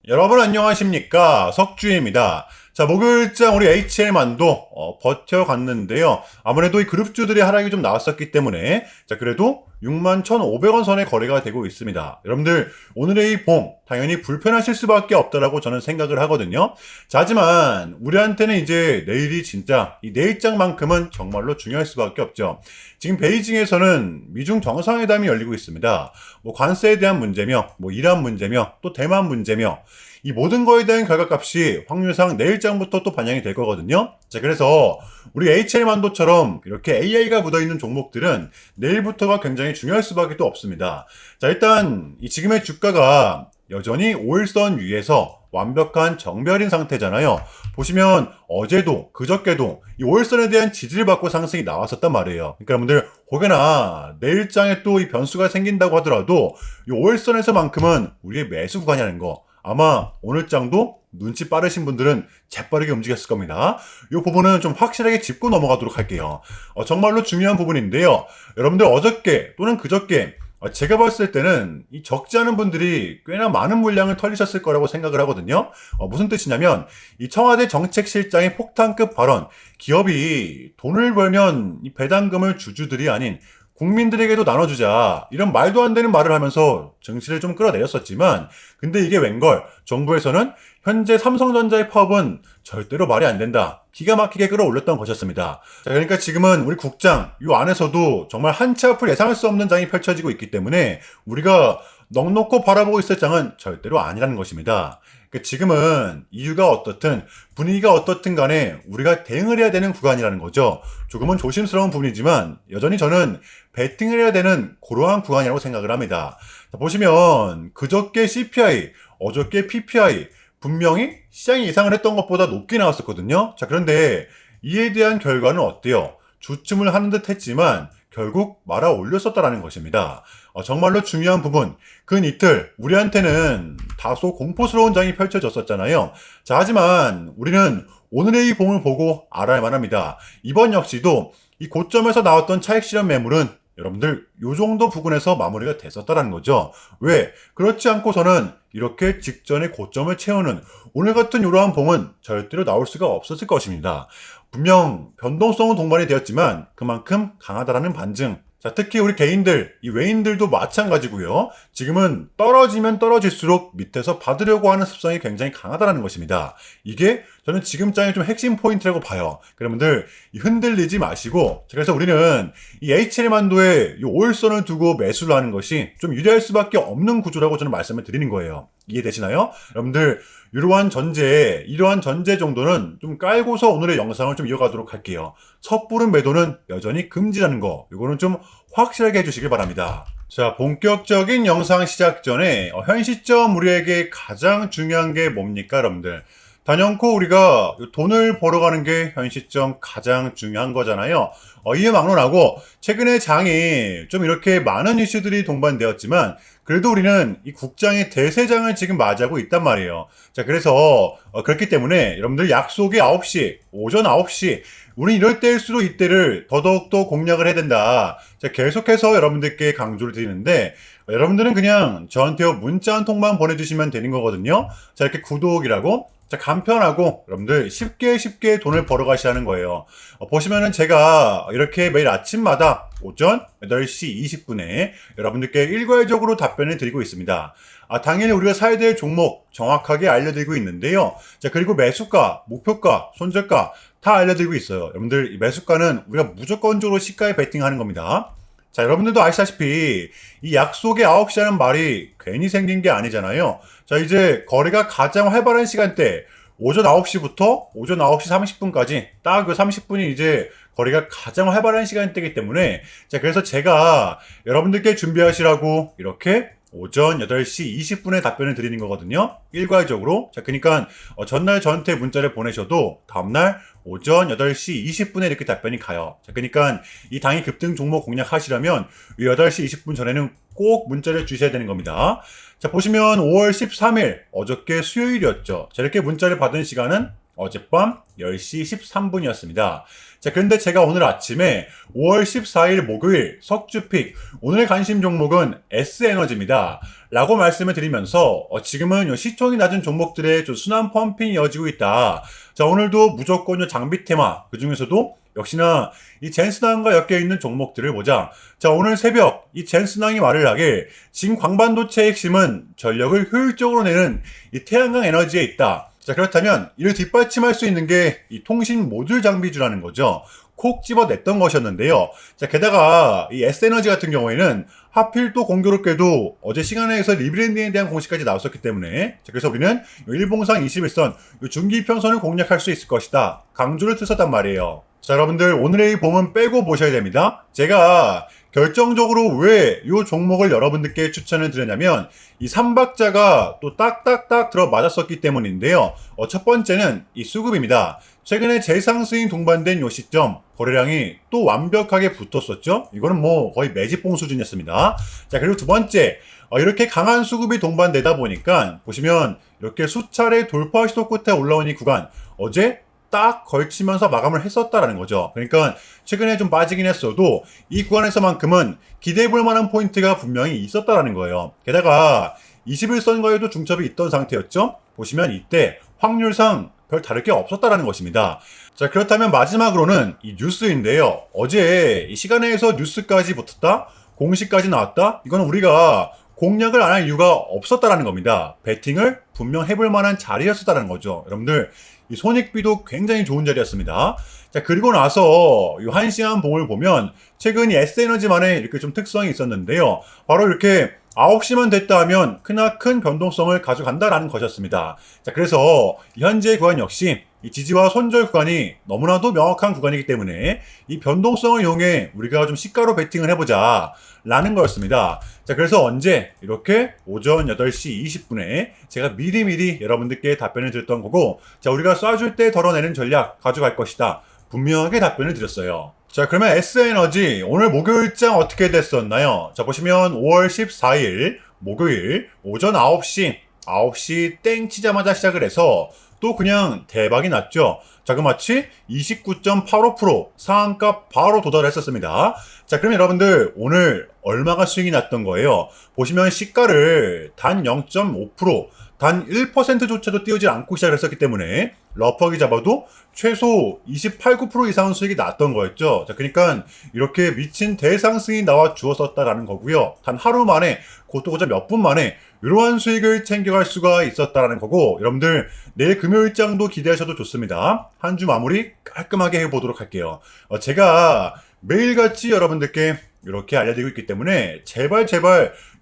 여러분 안녕하십니까, 석주입니다. 자, 목요일장 우리 HL만도 버텨갔는데요. 아무래도 이 그룹주들의 하락이 좀 나왔었기 때문에 자, 그래도 61,500원 선에 거래가 되고 있습니다. 여러분들 오늘의 이 봉 당연히 불편하실 수밖에 없다라고 저는 생각을 하거든요. 자, 하지만 우리한테는 이제 내일이 진짜 이 내일장만큼은 정말로 중요할 수밖에 없죠. 지금 베이징에서는 미중 정상회담이 열리고 있습니다. 뭐 관세에 대한 문제며 뭐 이란 문제며 또 대만 문제며 이 모든 거에 대한 결과값이 확률상 내일장부터 또 반영이 될 거거든요. 자, 그래서 우리 HL만도처럼 이렇게 AI가 묻어있는 종목들은 내일부터가 굉장히 중요할 수밖에 또 없습니다. 자, 일단 이 지금의 주가가 여전히 5일선 위에서 완벽한 정별인 상태잖아요. 보시면 어제도 그저께도 이 5일선에 대한 지지를 받고 상승이 나왔었단 말이에요. 그러니까 여러분들 혹여나 내일장에 또 이 변수가 생긴다고 하더라도 이 5일선에서만큼은 우리의 매수 구간이라는 거, 아마 오늘 장도 눈치 빠르신 분들은 재빠르게 움직였을 겁니다. 이 부분은 좀 확실하게 짚고 넘어가도록 할게요. 정말로 중요한 부분인데요. 여러분들 어저께 또는 그저께 제가 봤을 때는 이 적지 않은 분들이 꽤나 많은 물량을 털리셨을 거라고 생각을 하거든요. 무슨 뜻이냐면 이 청와대 정책실장의 폭탄급 발언, 기업이 돈을 벌면 이 배당금을 주주들이 아닌 국민들에게도 나눠주자, 이런 말도 안 되는 말을 하면서 증시를 좀 끌어내렸었지만, 근데 이게 웬걸 정부에서는 현재 삼성전자의 파업은 절대로 말이 안 된다, 기가 막히게 끌어올렸던 것이었습니다. 자, 그러니까 지금은 우리 국장 이 안에서도 정말 한 치 앞을 예상할 수 없는 장이 펼쳐지고 있기 때문에 우리가 넋놓고 바라보고 있을 장은 절대로 아니라는 것입니다. 그러니까 지금은 이유가 어떻든 분위기가 어떻든 간에 우리가 대응을 해야 되는 구간이라는 거죠. 조금은 조심스러운 부분이지만 여전히 저는 베팅을 해야 되는 그러한 구간이라고 생각을 합니다. 자, 보시면 그저께 CPI, 어저께 PPI 분명히 시장이 예상을 했던 것보다 높게 나왔었거든요. 자, 그런데 이에 대한 결과는 어때요? 주춤을 하는 듯 했지만 결국 말아 올렸었다라는 것입니다. 정말로 중요한 부분, 그 이틀 우리한테는 다소 공포스러운 장이 펼쳐졌었잖아요. 자, 하지만 우리는 오늘의 이 봉을 보고 알아야만 합니다. 이번 역시도 이 고점에서 나왔던 차익 실현 매물은 여러분들 요 정도 부근에서 마무리가 됐었다라는 거죠. 왜? 그렇지 않고서는 이렇게 직전에 고점을 채우는 오늘 같은 이러한 봉은 절대로 나올 수가 없었을 것입니다. 분명 변동성은 동반이 되었지만 그만큼 강하다라는 반증. 자, 특히 우리 개인들, 이 외인들도 마찬가지고요. 지금은 떨어지면 떨어질수록 밑에서 받으려고 하는 습성이 굉장히 강하다는 것입니다. 이게 저는 지금 장의 좀 핵심 포인트라고 봐요. 여러분들 흔들리지 마시고, 그래서 우리는 이 HL만도에 이 5일선을 두고 매수를 하는 것이 좀 유리할 수밖에 없는 구조라고 저는 말씀을 드리는 거예요. 이해되시나요? 여러분들 이러한 전제 정도는 좀 깔고서 오늘의 영상을 좀 이어가도록 할게요. 섣부른 매도는 여전히 금지라는 거, 이거는 좀 확실하게 해주시길 바랍니다. 자, 본격적인 영상 시작 전에 현 시점 우리에게 가장 중요한 게 뭡니까, 여러분들? 단연코 우리가 돈을 벌어가는 게 현 시점 가장 중요한 거잖아요. 이에 막론하고 최근에 장이 좀 이렇게 많은 이슈들이 동반되었지만 그래도 우리는 이 국장의 대세장을 지금 맞이하고 있단 말이에요. 자, 그래서 그렇기 때문에 여러분들 약속이 9시, 오전 9시, 우리 이럴 때일수록 이때를 더더욱더 공략을 해야 된다. 자, 계속해서 여러분들께 강조를 드리는데 여러분들은 그냥 저한테 문자 한 통만 보내주시면 되는 거거든요. 자, 이렇게 구독이라고, 자, 간편하고 여러분들 쉽게 돈을 벌어가시라는 거예요. 보시면은 제가 이렇게 매일 아침마다 오전 8시 20분에 여러분들께 일괄적으로 답변을 드리고 있습니다. 당연히 우리가 사야 될 종목 정확하게 알려드리고 있는데요. 자, 그리고 매수가, 목표가, 손절가 다 알려드리고 있어요. 여러분들 이 매수가는 우리가 무조건적으로 시가에 베팅하는 겁니다. 자, 여러분들도 아시다시피 이 약속의 9시라는 말이 괜히 생긴 게 아니잖아요. 자, 이제 거래가 가장 활발한 시간대 오전 9시부터 오전 9시 30분까지 딱 그 30분이 이제 거래가 가장 활발한 시간대이기 때문에, 자, 그래서 제가 여러분들께 준비하시라고 이렇게 오전 8시 20분에 답변을 드리는 거거든요. 일괄적으로. 자, 그러니까 전날 저한테 문자를 보내셔도 다음날 오전 8시 20분에 이렇게 답변이 가요. 자, 그러니까 이 당일 급등 종목 공략하시려면 8시 20분 전에는 꼭 문자를 주셔야 되는 겁니다. 자, 보시면 5월 13일 어저께 수요일이었죠. 자, 이렇게 문자를 받은 시간은 어젯밤 10시 13분이었습니다. 자, 그런데 제가 오늘 아침에 5월 14일 목요일 석주픽 오늘 관심 종목은 S에너지입니다. 라고 말씀을 드리면서 지금은 시총이 낮은 종목들의 좀 순환 펌핑이 이어지고 있다. 자, 오늘도 무조건 장비 테마, 그 중에서도 역시나 이 젠스낭과 엮여있는 종목들을 보자. 자, 오늘 새벽 이 젠스낭이 말을 하길 지금 광반도체의 핵심은 전력을 효율적으로 내는 이 태양광 에너지에 있다. 자, 그렇다면 이를 뒷받침할 수 있는 게 이 통신 모듈 장비주라는 거죠. 콕 집어냈던 것이었는데요. 자, 게다가 이 S에너지 같은 경우에는 하필 또 공교롭게도 어제 시간에서 리브랜딩에 대한 공시까지 나왔었기 때문에, 자, 그래서 우리는 일봉상 21선 중기평선을 공략할 수 있을 것이다. 강조를 틀었단 말이에요. 자, 여러분들 오늘의 봄은 빼고 보셔야 됩니다. 제가 결정적으로 왜 이 종목을 여러분들께 추천을 드렸냐면 이 3박자가 또 딱딱딱 들어맞았었기 때문인데요. 첫 번째는 이 수급입니다. 최근에 재상승이 동반된 요 시점 거래량이 또 완벽하게 붙었었죠. 이거는 뭐 거의 매집봉 수준이었습니다. 자, 그리고 두 번째, 이렇게 강한 수급이 동반되다 보니까 보시면 이렇게 수차례 돌파 시도 끝에 올라온 이 구간 어제 딱 걸치면서 마감을 했었다라는 거죠. 그러니까 최근에 좀 빠지긴 했어도 이 구간에서만큼은 기대해 볼 만한 포인트가 분명히 있었다라는 거예요. 게다가 21선과에도 중첩이 있던 상태였죠. 보시면 이때 확률상 별 다를 게 없었다라는 것입니다. 자, 그렇다면 마지막으로는 이 뉴스인데요. 어제 이 시간에서 뉴스까지 붙었다? 공시까지 나왔다? 이거는 우리가 공략을 안 할 이유가 없었다라는 겁니다. 배팅을 분명 해볼 만한 자리였었다는 거죠. 여러분들 이 손익비도 굉장히 좋은 자리였습니다. 자, 그리고 나서 이 한시한 봉을 보면 최근 이 S에너지만의 이렇게 좀 특성이 있었는데요. 바로 이렇게 9시만 됐다 하면 크나큰 변동성을 가져간다라는 것이었습니다. 자, 그래서 현재 구간 역시 이 지지와 손절 구간이 너무나도 명확한 구간이기 때문에 이 변동성을 이용해 우리가 좀 시가로 베팅을 해보자 라는 거였습니다. 자, 그래서 언제 이렇게 오전 8시 20분에 제가 미리미리 여러분들께 답변을 드렸던 거고, 자, 우리가 쏴줄 때 덜어내는 전략 가져갈 것이다. 분명하게 답변을 드렸어요. 자, 그러면 S에너지 오늘 목요일장 어떻게 됐었나요? 자, 보시면 5월 14일 목요일 오전 9시 땡 치자마자 시작을 해서 또 그냥 대박이 났죠. 자그마치 29.85% 상한가 바로 도달했었습니다. 자, 그럼 여러분들 오늘 얼마가 수익이 났던 거예요? 보시면 시가를 단 0.5%, 단 1%조차도 띄우지 않고 시작을 했었기 때문에 러프하게 잡아도 최소 28, 9% 이상은 수익이 났던 거였죠. 자, 그러니까 이렇게 미친 대상승이 나와 주었었다라는 거고요. 단 하루 만에, 그것도 고작 몇 분 만에 이러한 수익을 챙겨갈 수가 있었다라는 거고, 여러분들 내일 금요일장도 기대하셔도 좋습니다. 한 주 마무리 깔끔하게 해보도록 할게요. 제가 매일같이 여러분들께 이렇게 알려드리고 있기 때문에 제발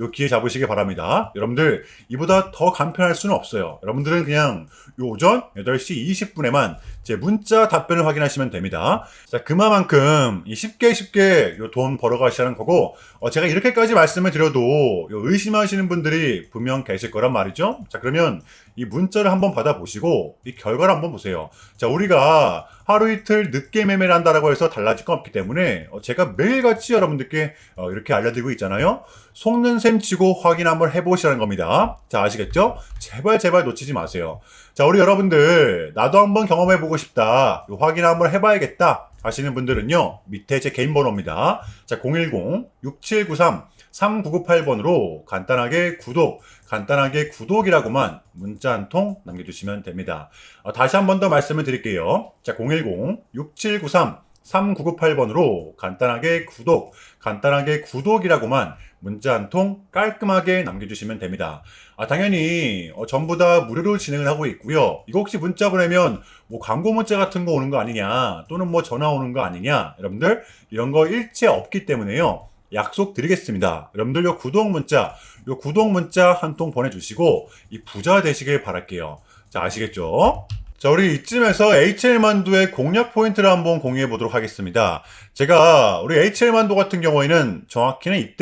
요 기회 잡으시기 바랍니다. 여러분들 이보다 더 간편할 수는 없어요. 여러분들은 그냥 요 오전 8시 20분에만 제 문자 답변을 확인하시면 됩니다. 자, 그만큼 쉽게 요 돈 벌어가시라는 거고, 제가 이렇게까지 말씀을 드려도 요 의심하시는 분들이 분명 계실 거란 말이죠. 자, 그러면 이 문자를 한번 받아보시고 이 결과를 한번 보세요. 자, 우리가 하루 이틀 늦게 매매를 한다라고 해서 달라질 건 없기 때문에 제가 매일같이 여러분들께 이렇게 알려드리고 있잖아요. 속는 셈 치고 확인 한번 해보시라는 겁니다. 자, 아시겠죠? 제발 놓치지 마세요. 자, 우리 여러분들 나도 한번 경험해보고 싶다, 확인 한번 해봐야겠다 하시는 분들은요, 밑에 제 개인 번호입니다. 자, 010-6793-3998번으로 간단하게 구독이라고만 문자 한 통 남겨주시면 됩니다. 다시 한 번 더 말씀을 드릴게요. 자, 010-6793-3998번으로 간단하게 구독이라고만 문자 한 통 깔끔하게 남겨주시면 됩니다. 당연히 전부 다 무료로 진행을 하고 있고요. 이거 혹시 문자 보내면 뭐 광고 문자 같은 거 오는 거 아니냐, 또는 뭐 전화 오는 거 아니냐, 여러분들 이런 거 일체 없기 때문에요. 약속드리겠습니다. 여러분들 요 구독 문자 한 통 보내주시고 이 부자 되시길 바랄게요. 자, 아시겠죠? 자, 우리 이쯤에서 HL만두의 공략 포인트를 한번 공유해 보도록 하겠습니다. 제가 우리 HL만두 같은 경우에는 정확히는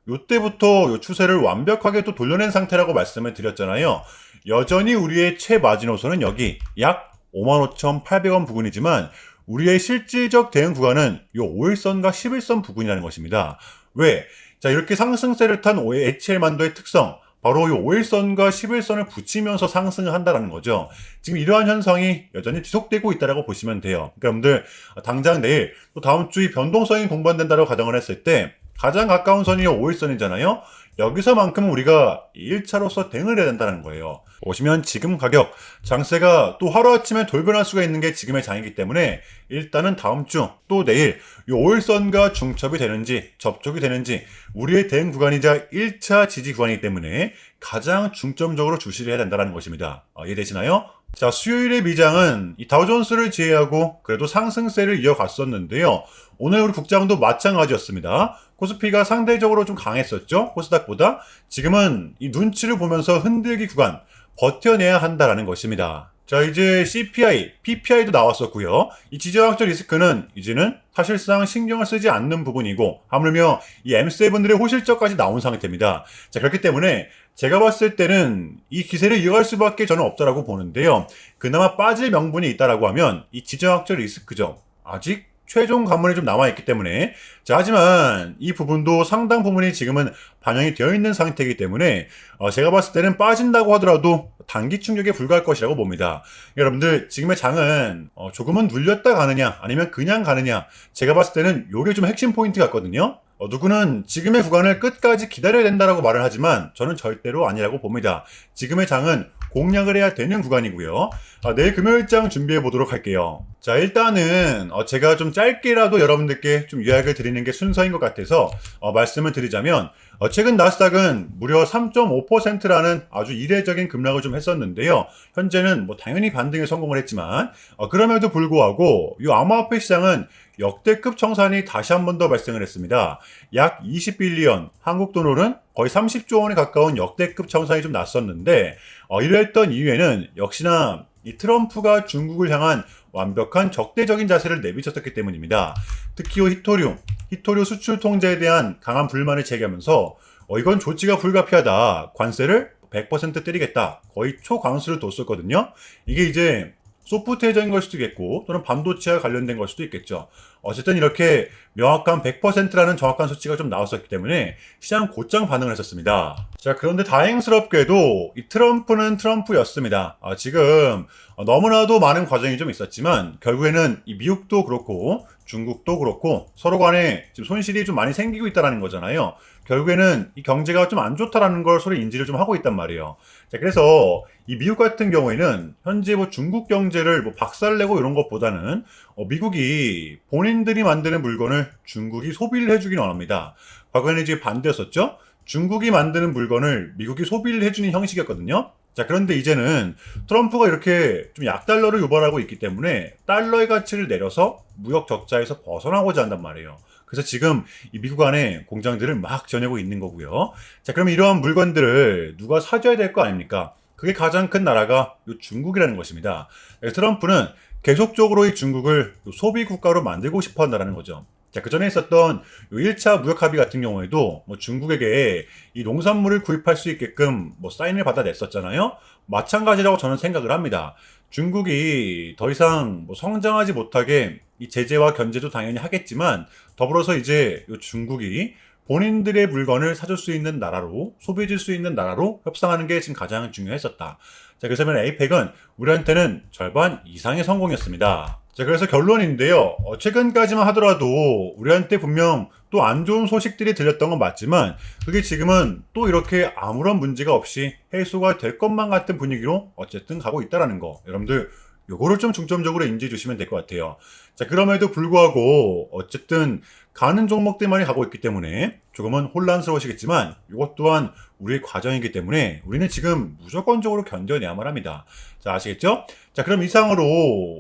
요때부터 요 추세를 완벽하게 또 돌려낸 상태라고 말씀을 드렸잖아요. 여전히 우리의 최마지노선은 여기 약 55,800원 부근이지만 우리의 실질적 대응 구간은 요 5일선과 11선 부근이라는 것입니다. 왜? 자, 이렇게 상승세를 탄 HL만두의 특성 바로 이 5일선과 10일선을 붙이면서 상승을 한다는 거죠. 지금 이러한 현상이 여전히 지속되고 있다고 보시면 돼요. 그러니까 여러분들 당장 내일 또 다음 주 이 변동성이 동반된다고 가정을 했을 때 가장 가까운 선이 5일선이잖아요. 여기서만큼은 우리가 1차로서 대응을 해야 된다는 거예요. 보시면 지금 가격, 장세가 또 하루아침에 돌변할 수가 있는 게 지금의 장이기 때문에 일단은 다음 주 또 내일 이 5일선과 중첩이 되는지 접촉이 되는지 우리의 대응 구간이자 1차 지지 구간이기 때문에 가장 중점적으로 주시를 해야 된다는 것입니다. 이해되시나요? 자, 수요일의 미장은 이 다우존스를 제외하고 그래도 상승세를 이어갔었는데요. 오늘 우리 국장도 마찬가지였습니다. 코스피가 상대적으로 좀 강했었죠. 코스닥보다. 지금은 이 눈치를 보면서 흔들기 구간 버텨내야 한다라는 것입니다. 자, 이제 CPI, PPI도 나왔었고요. 이 지정학적 리스크는 이제는 사실상 신경을 쓰지 않는 부분이고 하물며 이 M7들의 호실적까지 나온 상태입니다. 자, 그렇기 때문에 제가 봤을 때는 이 기세를 이어갈 수밖에 저는 없다라고 보는데요. 그나마 빠질 명분이 있다라고 하면 이 지정학적 리스크죠. 아직 최종 관문이 좀 남아있기 때문에 자, 하지만 이 부분도 상당 부분이 지금은 반영이 되어 있는 상태이기 때문에 제가 봤을 때는 빠진다고 하더라도 단기 충격에 불과할 것이라고 봅니다. 여러분들 지금의 장은 조금은 눌렸다 가느냐 아니면 그냥 가느냐 제가 봤을 때는 요게 좀 핵심 포인트 같거든요. 누구는 지금의 구간을 끝까지 기다려야 된다라고 말을 하지만 저는 절대로 아니라고 봅니다. 지금의 장은 공략을 해야 되는 구간이고요. 내일 금요일장 준비해 보도록 할게요. 자, 일단은 제가 좀 짧게라도 여러분들께 좀 요약을 드리는 게 순서인 것 같아서 말씀을 드리자면 최근 나스닥은 무려 3.5%라는 아주 이례적인 급락을 좀 했었는데요. 현재는 뭐 당연히 반등에 성공을 했지만 그럼에도 불구하고 이 암호화폐 시장은 역대급 청산이 다시 한 번 더 발생을 했습니다. 약 20빌리언, 한국 돈으로는 거의 30조 원에 가까운 역대급 청산이 좀 났었는데 이랬던 이유에는 역시나 이 트럼프가 중국을 향한 완벽한 적대적인 자세를 내비쳤었기 때문입니다. 특히 히토류 수출 통제에 대한 강한 불만을 제기하면서 이건 조치가 불가피하다. 관세를 100% 때리겠다. 거의 초강수를 뒀었거든요. 이게 이제 소프트웨어적인 걸 수도 있겠고 또는 반도체와 관련된 걸 수도 있겠죠. 어쨌든 이렇게 명확한 100%라는 정확한 수치가 좀 나왔었기 때문에 시장 곧장 반응을 했었습니다. 자, 그런데 다행스럽게도 이 트럼프는 트럼프였습니다. 지금 너무나도 많은 과정이 좀 있었지만 결국에는 이 미국도 그렇고 중국도 그렇고 서로 간에 지금 손실이 좀 많이 생기고 있다는 거잖아요. 결국에는 이 경제가 좀 안 좋다라는 걸 서로 인지를 좀 하고 있단 말이에요. 자, 그래서 이 미국 같은 경우에는 현재 뭐 중국 경제를 뭐 박살내고 이런 것보다는 미국이 본인들이 만드는 물건을 중국이 소비를 해주기는 원합니다. 과거에는 이제 반대였었죠. 중국이 만드는 물건을 미국이 소비를 해주는 형식이었거든요. 자, 그런데 이제는 트럼프가 이렇게 좀 약달러를 유발하고 있기 때문에 달러의 가치를 내려서 무역 적자에서 벗어나고자 한단 말이에요. 그래서 지금 이 미국 안에 공장들을 막 지어내고 있는 거고요. 자, 그럼 이러한 물건들을 누가 사줘야 될 거 아닙니까? 그게 가장 큰 나라가 요 중국이라는 것입니다. 트럼프는 계속적으로 이 중국을 소비 국가로 만들고 싶어 한다는 거죠. 자, 그 전에 있었던 요 1차 무역 합의 같은 경우에도 뭐 중국에게 이 농산물을 구입할 수 있게끔 뭐 사인을 받아냈었잖아요. 마찬가지라고 저는 생각을 합니다. 중국이 더 이상 뭐 성장하지 못하게 이 제재와 견제도 당연히 하겠지만 더불어서 이제 요 중국이 본인들의 물건을 사줄 수 있는 나라로 소비해줄 수 있는 나라로 협상하는 게 지금 가장 중요했었다. 자, 그래서 에이펙은 우리한테는 절반 이상의 성공이었습니다. 자, 그래서 결론인데요. 최근까지만 하더라도 우리한테 분명 또 안 좋은 소식들이 들렸던 건 맞지만 그게 지금은 또 이렇게 아무런 문제가 없이 해소가 될 것만 같은 분위기로 어쨌든 가고 있다라는 거. 여러분들 요거를 좀 중점적으로 인지해 주시면 될 것 같아요. 자, 그럼에도 불구하고 어쨌든 가는 종목들만이 가고 있기 때문에 조금은 혼란스러우시겠지만 이것 또한 우리의 과정이기 때문에 우리는 지금 무조건적으로 견뎌내야만 합니다. 자, 아시겠죠? 자, 그럼 이상으로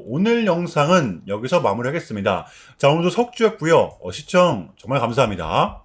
오늘 영상은 여기서 마무리하겠습니다. 자, 오늘도 석주였고요. 시청 정말 감사합니다.